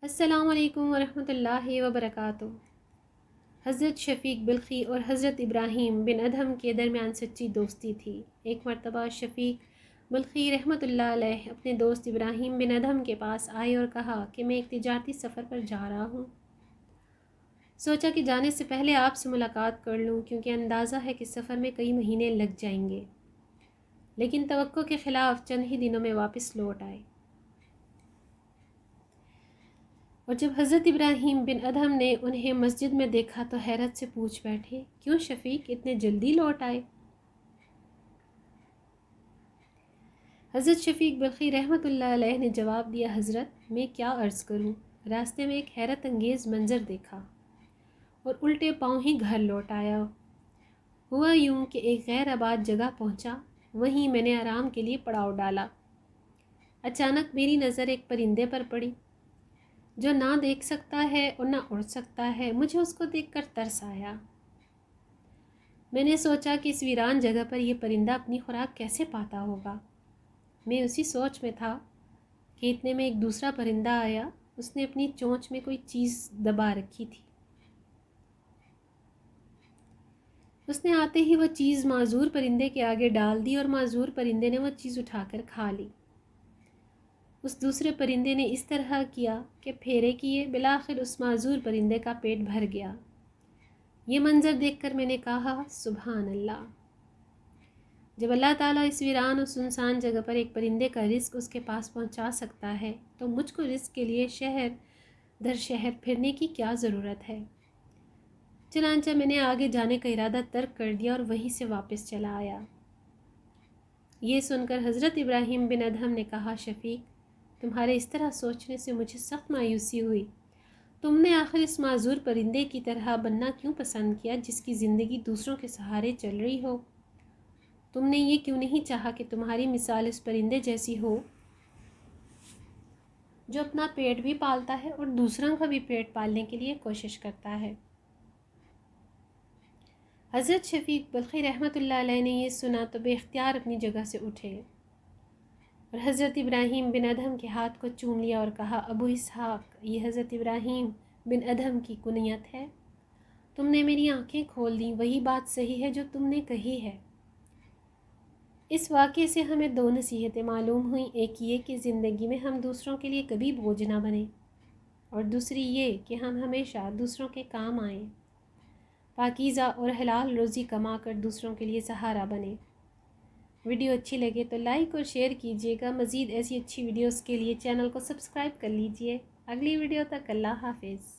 السلام علیکم ورحمۃ اللہ وبرکاتہ۔ حضرت شفیق بلخی اور حضرت ابراہیم بن ادہم کے درمیان سچی دوستی تھی۔ ایک مرتبہ شفیق بلخی رحمۃ اللہ علیہ اپنے دوست ابراہیم بن ادہم کے پاس آئے اور کہا کہ میں ایک تجارتی سفر پر جا رہا ہوں، سوچا کہ جانے سے پہلے آپ سے ملاقات کر لوں کیونکہ اندازہ ہے کہ سفر میں کئی مہینے لگ جائیں گے، لیکن توقع کے خلاف چند ہی دنوں میں واپس لوٹ آئے۔ اور جب حضرت ابراہیم بن ادہم نے انہیں مسجد میں دیکھا تو حیرت سے پوچھ بیٹھے، کیوں شفیق اتنے جلدی لوٹ آئے؟ حضرت شفیق بلخی رحمۃ اللہ علیہ نے جواب دیا، حضرت میں کیا عرض کروں، راستے میں ایک حیرت انگیز منظر دیکھا اور الٹے پاؤں ہی گھر لوٹ آیا۔ ہوا یوں کہ ایک غیر آباد جگہ پہنچا، وہیں میں نے آرام کے لیے پڑاؤ ڈالا۔ اچانک میری نظر ایک پرندے پر پڑی جو نہ دیکھ سکتا ہے اور نہ اڑ سکتا ہے۔ مجھے اس کو دیکھ کر ترس آیا۔ میں نے سوچا کہ اس ویران جگہ پر یہ پرندہ اپنی خوراک کیسے پاتا ہوگا۔ میں اسی سوچ میں تھا کہ اتنے میں ایک دوسرا پرندہ آیا، اس نے اپنی چونچ میں کوئی چیز دبا رکھی تھی۔ اس نے آتے ہی وہ چیز معذور پرندے کے آگے ڈال دی اور معذور پرندے نے وہ چیز اٹھا کر کھا لی۔ اس دوسرے پرندے نے اس طرح کیا کہ پھیرے کیے، بالآخر اس معذور پرندے کا پیٹ بھر گیا۔ یہ منظر دیکھ کر میں نے کہا، سبحان اللہ! جب اللہ تعالیٰ اس ویران اور سنسان جگہ پر ایک پرندے کا رزق اس کے پاس پہنچا سکتا ہے تو مجھ کو رزق کے لیے شہر در شہر پھرنے کی کیا ضرورت ہے؟ چنانچہ میں نے آگے جانے کا ارادہ ترک کر دیا اور وہیں سے واپس چلا آیا۔ یہ سن کر حضرت ابراہیم بن ادہم نے کہا، شفیق تمہارے اس طرح سوچنے سے مجھے سخت مایوسی ہوئی۔ تم نے آخر اس معذور پرندے کی طرح بننا کیوں پسند کیا جس کی زندگی دوسروں کے سہارے چل رہی ہو؟ تم نے یہ کیوں نہیں چاہا کہ تمہاری مثال اس پرندے جیسی ہو جو اپنا پیٹ بھی پالتا ہے اور دوسروں کا بھی پیٹ پالنے کے لیے کوشش کرتا ہے؟ حضرت شفیق بلخی رحمۃ اللہ علیہ نے یہ سنا تو بے اختیار اپنی جگہ سے اٹھے اور حضرت ابراہیم بن ادہم کے ہاتھ کو چوم لیا اور کہا، ابو اسحاق، یہ حضرت ابراہیم بن ادہم کی کنیت ہے۔ تم نے میری آنکھیں کھول دیں، وہی بات صحیح ہے جو تم نے کہی ہے۔ اس واقعے سے ہمیں دو نصیحتیں معلوم ہوئیں، ایک یہ کہ زندگی میں ہم دوسروں کے لیے کبھی بوجھ نہ بنیں، اور دوسری یہ کہ ہم ہمیشہ دوسروں کے کام آئیں، پاکیزہ اور حلال روزی کما کر دوسروں کے لیے سہارا بنیں۔ ویڈیو اچھی لگے تو لائک اور شیئر کیجیے گا۔ مزید ایسی اچھی ویڈیوز کے لیے چینل کو سبسکرائب کر لیجیے۔ اگلی ویڈیو تک اللہ حافظ۔